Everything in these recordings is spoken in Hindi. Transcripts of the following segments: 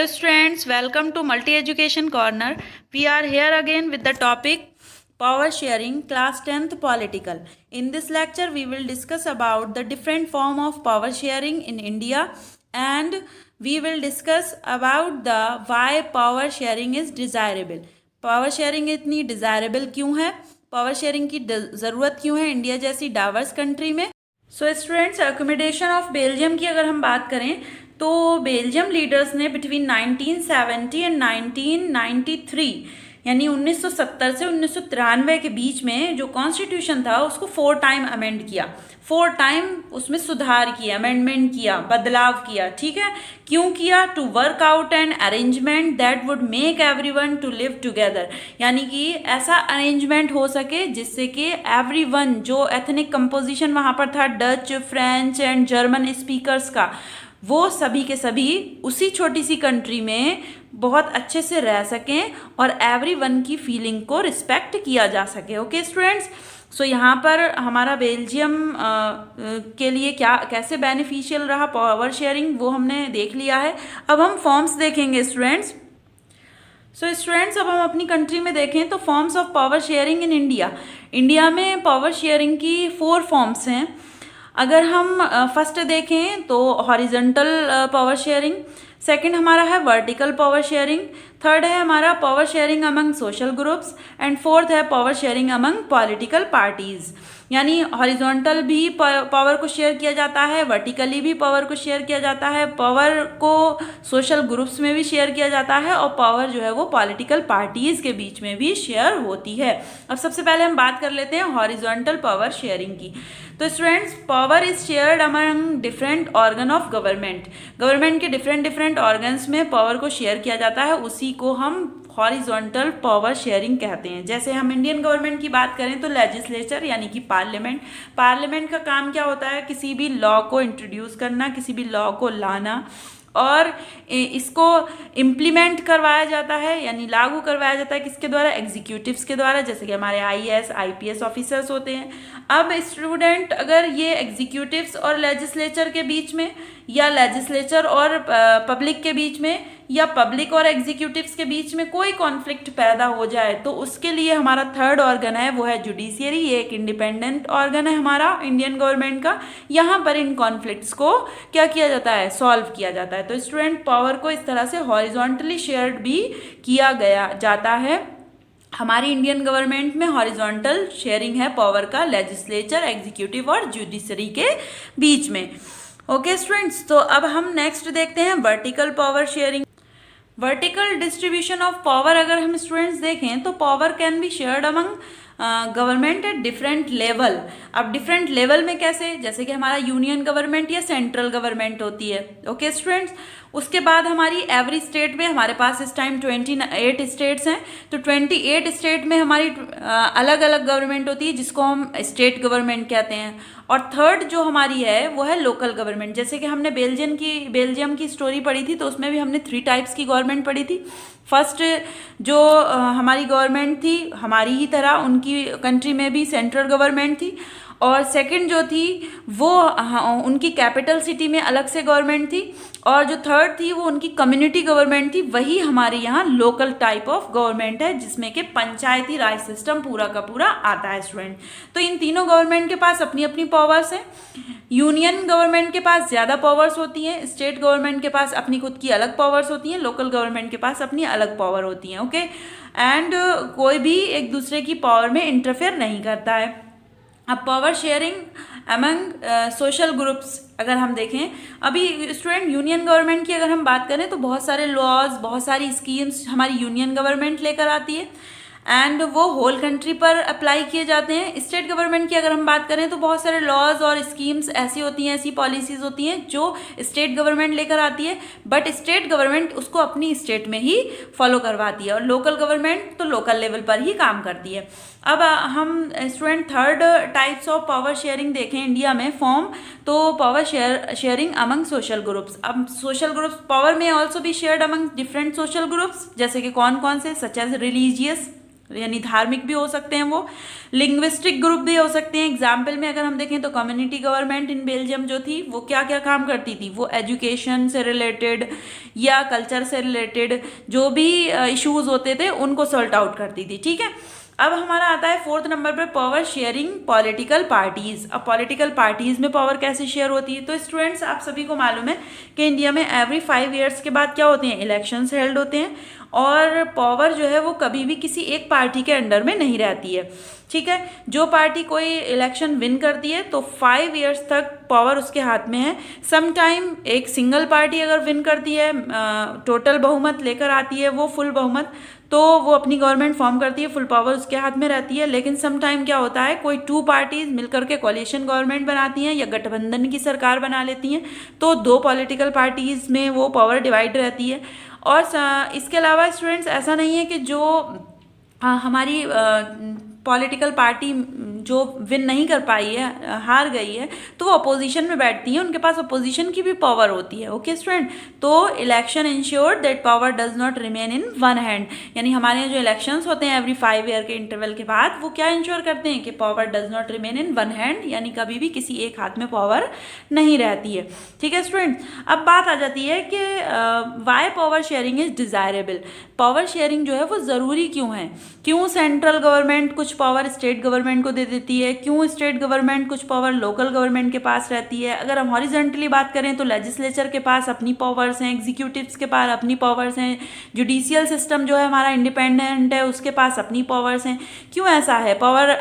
Hello students, welcome to Multi Education Corner. We are here again with the topic Power Sharing, Class 10th Political. In this lecture, we will discuss about the different form of power sharing in India, and we will discuss about the why power sharing is desirable. Power sharing इतनी desirable क्यों है? Power sharing की ज़रूरत क्यों है इंडिया जैसी डाइवर्स कंट्री में? So students, accommodation of Belgium की अगर हम बात करें तो बेल्जियम लीडर्स ने बिटवीन 1970 एंड 1993 यानी 1970 से 1993 के बीच में जो कॉन्स्टिट्यूशन था उसको 4 टाइम अमेंड किया, 4 टाइम उसमें सुधार किया, अमेंडमेंट किया, बदलाव किया। ठीक है, क्यों किया? To work out an arrangement that would make everyone to live together, यानी कि ऐसा अरेंजमेंट हो सके जिससे कि एवरीवन, जो एथनिक कंपोजिशन वहाँ पर था Dutch, French and German speakers का, वो सभी के सभी उसी छोटी सी कंट्री में बहुत अच्छे से रह सकें और एवरीवन की फीलिंग को रिस्पेक्ट किया जा सके। ओके स्टूडेंट्स, सो यहाँ पर हमारा बेल्जियम के लिए क्या कैसे बेनिफिशियल रहा पावर शेयरिंग वो हमने देख लिया है। अब हम फॉर्म्स देखेंगे स्टूडेंट्स। सो स्टूडेंट्स, अब हम अपनी कंट्री में देखें तो forms of power sharing in India. India में पावर शेयरिंग की 4 फॉर्म्स हैं। अगर हम फर्स्ट देखें तो हॉरिजॉन्टल पावर शेयरिंग, सेकंड हमारा है वर्टिकल पावर शेयरिंग, थर्ड है हमारा power sharing among social groups and fourth है power sharing among political parties. यानी हॉरिजॉन्टल भी पावर को शेयर किया जाता है, वर्टिकली भी पावर को शेयर किया जाता है, पावर को सोशल ग्रुप्स में भी शेयर किया जाता है और पावर जो है वो पॉलिटिकल पार्टीज के बीच में भी शेयर होती है। अब सबसे पहले हम बात कर लेते हैं हॉरिजॉन्टल पावर शेयरिंग की। तो students, power is shared among different organ of government. Government के डिफरेंट ऑर्गन्स में पावर को शेयर किया जाता है, उसी को हम हॉरिजॉन्टल पावर शेयरिंग कहते हैं। जैसे हम इंडियन गवर्नमेंट की बात करें तो लेजिस्लेचर यानी कि पार्लियामेंट का काम क्या होता है? किसी भी लॉ को इंट्रोड्यूस करना, किसी भी लॉ को लाना और इसको इम्प्लीमेंट करवाया जाता है, यानी लागू करवाया जाता है किसके द्वारा? एग्जीक्यूटिव्स के द्वारा, जैसे कि हमारे आईएएस आईपीएस ऑफिसर्स होते हैं। अब स्टूडेंट, अगर ये एग्जीक्यूटिव्स और लेजिस्लेचर के बीच में या लेजिस्लेचर और पब्लिक के बीच में या पब्लिक और एग्जीक्यूटिव्स के बीच में कोई कॉन्फ्लिक्ट पैदा हो जाए तो उसके लिए हमारा थर्ड ऑर्गन है वो है जुडिशियरी। ये एक इंडिपेंडेंट ऑर्गन है हमारा इंडियन गवर्नमेंट का। यहाँ पर इन कॉन्फ्लिक्ट्स को क्या किया जाता है? सॉल्व किया जाता है। तो स्टूडेंट, पावर को इस तरह से हॉरिजॉन्टली शेयर्ड भी किया गया जाता है। हमारी इंडियन गवर्नमेंट में हॉरिजॉन्टल शेयरिंग है पावर का लेजिस्लेचर, एग्जीक्यूटिव और जुडिशरी के बीच में। ओके स्टूडेंट्स, तो अब हम नेक्स्ट देखते हैं vertical power sharing. Vertical distribution of power अगर हम स्टूडेंट्स देखें तो power can be shared among government at different level. अब डिफरेंट लेवल में कैसे? जैसे कि हमारा यूनियन गवर्नमेंट या सेंट्रल गवर्नमेंट होती है। ओके स्टूडेंट्स, उसके बाद हमारी एवरी स्टेट में, हमारे पास इस टाइम 28 स्टेट्स हैं, तो 28 स्टेट में हमारी अलग अलग गवर्नमेंट होती है जिसको हम स्टेट गवर्नमेंट कहते हैं। और थर्ड जो हमारी है वो है लोकल गवर्नमेंट। जैसे कि हमने बेल्जियम की स्टोरी पढ़ी थी तो उसमें भी हमने 3 टाइप्स की गवर्नमेंट पढ़ी थी। फर्स्ट जो हमारी गवर्नमेंट थी, हमारी ही तरह उनकी कंट्री में भी सेंट्रल गवर्नमेंट थी, और सेकंड जो थी वो उनकी कैपिटल सिटी में अलग से गवर्नमेंट थी, और जो थर्ड थी वो उनकी कम्युनिटी गवर्नमेंट थी। वही हमारे यहाँ लोकल टाइप ऑफ गवर्नमेंट है जिसमें कि पंचायती राज सिस्टम पूरा का पूरा आता है स्टूडेंट। तो इन तीनों गवर्नमेंट के पास अपनी अपनी पावर्स हैं। यूनियन गवर्नमेंट के पास ज़्यादा पावर्स होती हैं, स्टेट गवर्नमेंट के पास अपनी खुद की अलग पावर्स होती हैं, लोकल गवर्नमेंट के पास अपनी अलग पावर होती हैं। ओके, एंड कोई भी एक दूसरे की पावर में इंटरफेयर नहीं करता है। अब power sharing among social groups अगर हम देखें, अभी स्टूडेंट यूनियन गवर्नमेंट की अगर हम बात करें तो बहुत सारे लॉज, बहुत सारी स्कीम्स हमारी यूनियन गवर्नमेंट लेकर आती है एंड वो होल कंट्री पर अप्लाई किए जाते हैं। स्टेट गवर्नमेंट की अगर हम बात करें तो बहुत सारे लॉज और स्कीम्स ऐसी होती हैं, ऐसी पॉलिसीज़ होती हैं जो स्टेट गवर्नमेंट लेकर आती है, बट स्टेट गवर्नमेंट उसको अपनी स्टेट में ही फॉलो करवाती है और लोकल गवर्नमेंट तो लोकल लेवल पर ही काम करती है। अब हम student third types of power sharing देखें इंडिया में फॉर्म, तो power sharing among social groups. अब सोशल ग्रुप्स पावर में ऑल्सो भी shared among different social groups, जैसे कि कौन कौन से? सच एज रिलीजियस, यानी धार्मिक भी हो सकते हैं वो, लिंग्विस्टिक ग्रुप भी हो सकते हैं। एग्जाम्पल में अगर हम देखें तो कम्युनिटी गवर्नमेंट इन बेल्जियम जो थी वो क्या क्या काम करती थी, वो एजुकेशन से रिलेटेड या कल्चर से रिलेटेड जो भी इश्यूज होते थे उनको सॉल्ट आउट करती थी। ठीक है, अब हमारा आता है 4th नंबर पर पावर शेयरिंग पॉलिटिकल पार्टीज। अब पॉलिटिकल पार्टीज में पावर कैसे शेयर होती है, तो स्टूडेंट्स आप सभी को मालूम है कि इंडिया में एवरी 5 ईयर्स के बाद क्या होते हैं, इलेक्शंस हेल्ड होते हैं और पावर जो है वो कभी भी किसी एक पार्टी के अंडर में नहीं रहती है। ठीक है, जो पार्टी कोई इलेक्शन विन करती है तो 5 ईयर्स तक पावर उसके हाथ में है। सम टाइम एक सिंगल पार्टी अगर विन करती है, टोटल बहुमत लेकर आती है वो फुल बहुमत, तो वो अपनी गवर्नमेंट फॉर्म करती है, फुल पावर उसके हाथ में रहती है। लेकिन सम टाइम क्या होता है, कोई 2 पार्टीज मिलकर के कोalition गवर्नमेंट बनाती हैं या गठबंधन की सरकार बना लेती हैं, तो 2 पॉलिटिकल पार्टीज में वो पावर डिवाइड रहती है। और इसके अलावा स्टूडेंट्स ऐसा नहीं है कि जो हमारी पॉलिटिकल पार्टी जो विन नहीं कर पाई है, हार गई है, तो वो अपोजिशन में बैठती है, उनके पास अपोजिशन की भी पावर होती है। ओके स्टूडेंट, तो election ensure that power does not remain in one hand, यानी हमारे यहाँ जो इलेक्शंस होते हैं एवरी 5 ईयर के इंटरवल के बाद, वो क्या इंश्योर करते हैं कि power does not remain in one hand, यानी कभी भी किसी एक हाथ में पावर नहीं रहती है। ठीक है स्टूडेंट, अब बात आ जाती है कि why power sharing is desirable. Power sharing जो है वो ज़रूरी क्यों है, क्यों सेंट्रल गवर्नमेंट कुछ पावर स्टेट गवर्नमेंट को दे देती है, क्यों स्टेट गवर्नमेंट कुछ पावर लोकल गवर्नमेंट के पास रहती है। अगर हम हॉरिजॉन्टली बात करें तो लेजिस्लेचर के पास अपनी पावर्स हैं, एग्जीक्यूटिव्स के पास अपनी पावर्स हैं, जुडिशियल सिस्टम जो है हमारा इंडिपेंडेंट है उसके पास अपनी पावर्स हैं। क्यों ऐसा है, पावर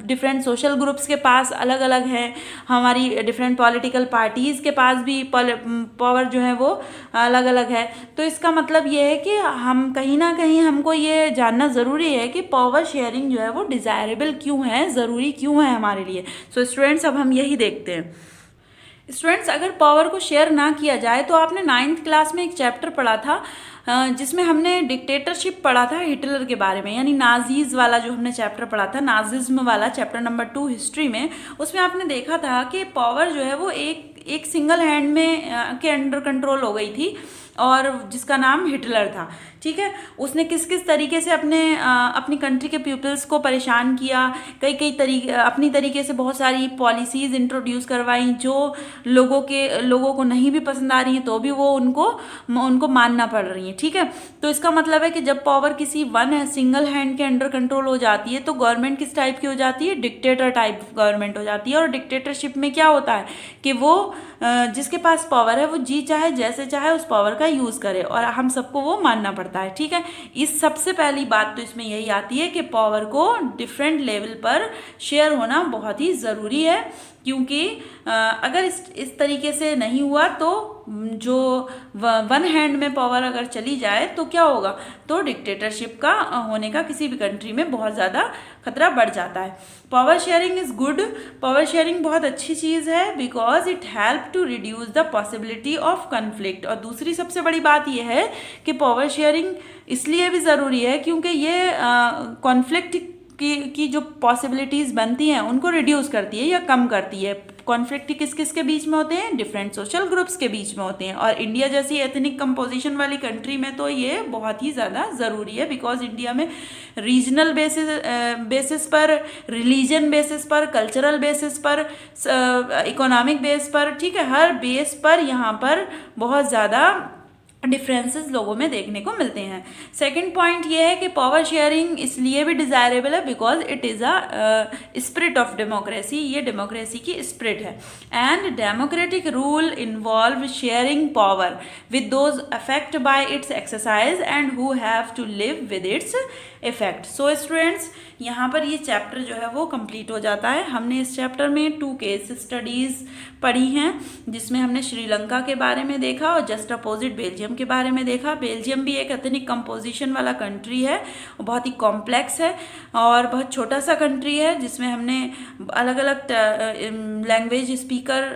डिफरेंट सोशल ग्रुप्स के पास अलग अलग है, हमारी डिफरेंट पॉलिटिकल पार्टीज़ के पास भी पावर जो है वो अलग अलग है। तो इसका मतलब ये है कि हम कहीं ना कहीं हमको ये जानना ज़रूरी है कि पावर शेयरिंग जो है वो डिज़ायरेबल क्यों है, ज़रूरी क्यों है हमारे लिए। सो स्टूडेंट्स अब हम यही देखते हैं। स्टूडेंट्स अगर पावर को शेयर ना किया जाए तो आपने 9th क्लास में एक चैप्टर पढ़ा था जिसमें हमने डिक्टेटरशिप पढ़ा था हिटलर के बारे में, यानी नाजीज़ वाला जो हमने चैप्टर पढ़ा था, नाजिज्म वाला चैप्टर नंबर 2 हिस्ट्री में। उसमें आपने देखा था कि पावर जो है वो एक सिंगल हैंड में के अंडर कंट्रोल हो गई थी और जिसका नाम हिटलर था। ठीक है, उसने किस किस तरीके से अपनी कंट्री के पीपल्स को परेशान किया, कई तरीके अपनी तरीके से बहुत सारी पॉलिसीज़ इंट्रोड्यूस करवाई जो लोगों को नहीं भी पसंद आ रही हैं तो भी वो उनको मानना पड़ रही हैं। ठीक है, तो इसका मतलब है कि जब पावर किसी सिंगल हैंड के अंडर कंट्रोल हो जाती है तो गवर्नमेंट किस टाइप की हो जाती है, डिक्टेटर टाइप गवर्नमेंट हो जाती है। और डिक्टेटरशिप में क्या होता है कि वो जिसके पास पावर है वो जी चाहे जैसे चाहे उस पावर का यूज़ करे और हम सबको वो मानना पड़ता है। ठीक है, इस सबसे पहली बात तो इसमें यही आती है कि पावर को डिफरेंट लेवल पर शेयर होना बहुत ही ज़रूरी है, क्योंकि अगर इस तरीके से नहीं हुआ तो जो वन हैंड में पावर अगर चली जाए तो क्या होगा, तो डिक्टेटरशिप का होने का किसी भी कंट्री में बहुत ज़्यादा खतरा बढ़ जाता है। Power sharing is good, power sharing बहुत अच्छी चीज़ है because it help to reduce the possibility of conflict. और दूसरी सबसे बड़ी बात यह है कि पावर शेयरिंग इसलिए भी ज़रूरी है क्योंकि ये कॉन्फ्लिक्ट की जो पॉसिबिलिटीज़ बनती हैं उनको रिड्यूस करती है या कम करती है। कॉन्फ्लिक्ट किस किस के बीच में होते हैं, डिफरेंट सोशल ग्रुप्स के बीच में होते हैं। और इंडिया जैसी एथनिक कंपोजिशन वाली कंट्री में तो ये बहुत ही ज़्यादा ज़रूरी है बिकॉज इंडिया में रीजनल बेसिस पर, रिलीजन बेसिस पर, कल्चरल बेसिस पर, इकोनॉमिक बेस पर, ठीक है, हर बेस पर यहाँ पर बहुत ज़्यादा डिफरेंसेस लोगों में देखने को मिलते हैं। सेकंड पॉइंट ये है कि पावर शेयरिंग इसलिए भी डिज़ायरेबल है because it is a spirit of democracy, ये डेमोक्रेसी की स्पिरिट है। And democratic rule involve sharing power with those affect by its exercise and who have to live with its effect. So students यहाँ पर ये चैप्टर जो है वो कंप्लीट हो जाता है। हमने इस चैप्टर में 2 केस स्टडीज़ पढ़ी हैं जिसमें हमने श्रीलंका के बारे में देखा और जस्ट अपोजिट बेल्जियम के बारे में देखा। बेल्जियम भी एक एथनिक कंपोजिशन वाला कंट्री है, बहुत ही कॉम्प्लेक्स है और बहुत छोटा सा कंट्री है जिसमें हमने अलग अलग लैंग्वेज स्पीकर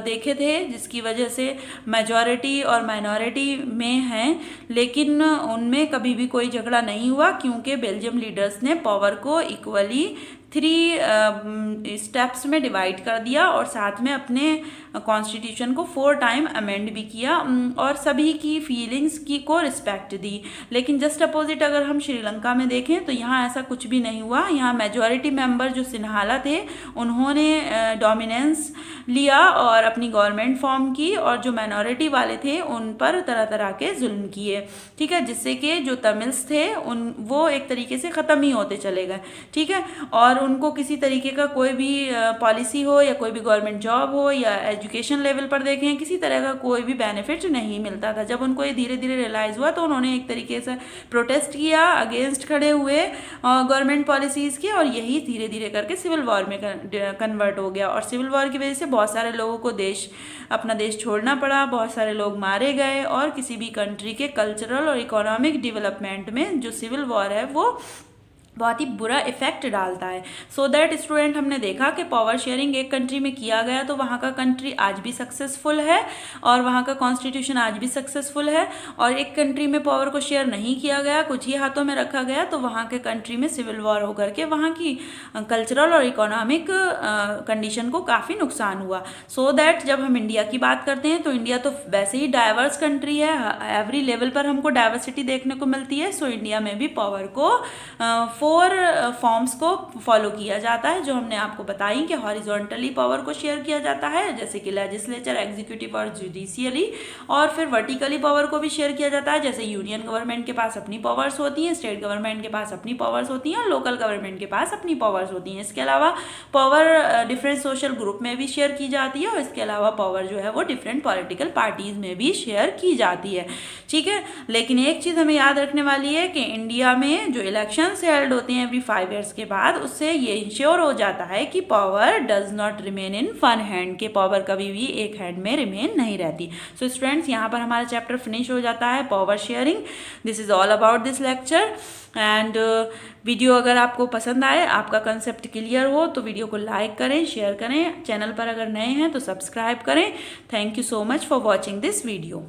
देखे थे जिसकी वजह से मेजॉरिटी और माइनॉरिटी में हैं, लेकिन उनमें कभी भी कोई झगड़ा नहीं हुआ क्योंकि बेल्जियम लीडर्स ने पावर को इक्वली 3 स्टेप्स में डिवाइड कर दिया और साथ में अपने कॉन्स्टिट्यूशन को 4 टाइम अमेंड भी किया और सभी की फीलिंग्स की को रिस्पेक्ट दी। लेकिन जस्ट अपोजिट अगर हम श्रीलंका में देखें तो यहाँ ऐसा कुछ भी नहीं हुआ। यहाँ मेजॉरिटी मेंबर जो सिन्हाला थे उन्होंने डोमिनेंस लिया और अपनी गवर्नमेंट फॉर्म की, और जो माइनॉरिटी वाले थे उन पर तरह तरह के जुल्म किए, ठीक है, जिससे कि जो तमिल्स थे वो एक तरीके से ख़त्म ही होते चले गए, ठीक है। और उनको किसी तरीके का कोई भी पॉलिसी हो या कोई भी गवर्नमेंट जॉब हो या एजुकेशन लेवल पर देखें, किसी तरह का कोई भी बेनिफिट नहीं मिलता था। जब उनको ये धीरे धीरे रियलाइज़ हुआ तो उन्होंने एक तरीके से प्रोटेस्ट किया, अगेंस्ट खड़े हुए गवर्नमेंट पॉलिसीज़ के, और यही धीरे धीरे करके सिविल वॉर में कन्वर्ट हो गया। और सिविल वॉर की वजह से बहुत सारे लोगों को अपना देश छोड़ना पड़ा, बहुत सारे लोग मारे गए, और किसी भी कंट्री के कल्चरल और इकोनॉमिक डेवलपमेंट में जो सिविल वॉर है वो बहुत ही बुरा इफेक्ट डालता है। सो दैट स्टूडेंट हमने देखा कि पावर शेयरिंग एक कंट्री में किया गया तो वहाँ का कंट्री आज भी सक्सेसफुल है और वहाँ का कॉन्स्टिट्यूशन आज भी सक्सेसफुल है। और एक कंट्री में पावर को शेयर नहीं किया गया, कुछ ही हाथों में रखा गया, तो वहाँ के कंट्री में सिविल वॉर होकर के वहाँ की कल्चरल और इकोनॉमिक कंडीशन को काफ़ी नुकसान हुआ। सो दैट जब हम इंडिया की बात करते हैं तो इंडिया तो वैसे ही डाइवर्स कंट्री है, एवरी लेवल पर हमको डाइवर्सिटी देखने को मिलती है। सो इंडिया में भी पावर को 4 फॉर्म्स को फॉलो किया जाता है, जो हमने आपको बताई कि हॉरिजॉन्टली पावर को शेयर किया जाता है, जैसे कि लेजिस्लेचर, एग्जीक्यूटिव और जुडिशियली, और फिर वर्टिकली पावर को भी शेयर किया जाता है, जैसे यूनियन गवर्नमेंट के पास अपनी पावर्स होती हैं, स्टेट गवर्नमेंट के पास अपनी पावर्स होती हैं और लोकल गवर्नमेंट के पास अपनी पावर्स होती हैं। इसके अलावा पावर डिफरेंट सोशल ग्रुप में भी शेयर की जाती है, और इसके अलावा पावर जो है वो डिफरेंट पॉलिटिकल पार्टीज में भी शेयर की जाती है, ठीक है। लेकिन एक चीज़ हमें याद रखने वाली है कि इंडिया में जो इलेक्शंस हेल्ड होते हैं एवरी 5 ईयर्स के बाद, उससे ये इंश्योर हो जाता है कि power does not remain in one hand, के पावर कभी भी एक हैंड में रिमेन नहीं रहती। सो स्टूडेंट्स, यहाँ पर हमारा चैप्टर फिनिश हो जाता है, power sharing. This is all about this lecture. And video अगर आपको पसंद आए, आपका कंसेप्ट क्लियर हो, तो वीडियो को लाइक करें, शेयर करें, चैनल पर अगर नए हैं तो सब्सक्राइब करें। Thank you so much for watching this video.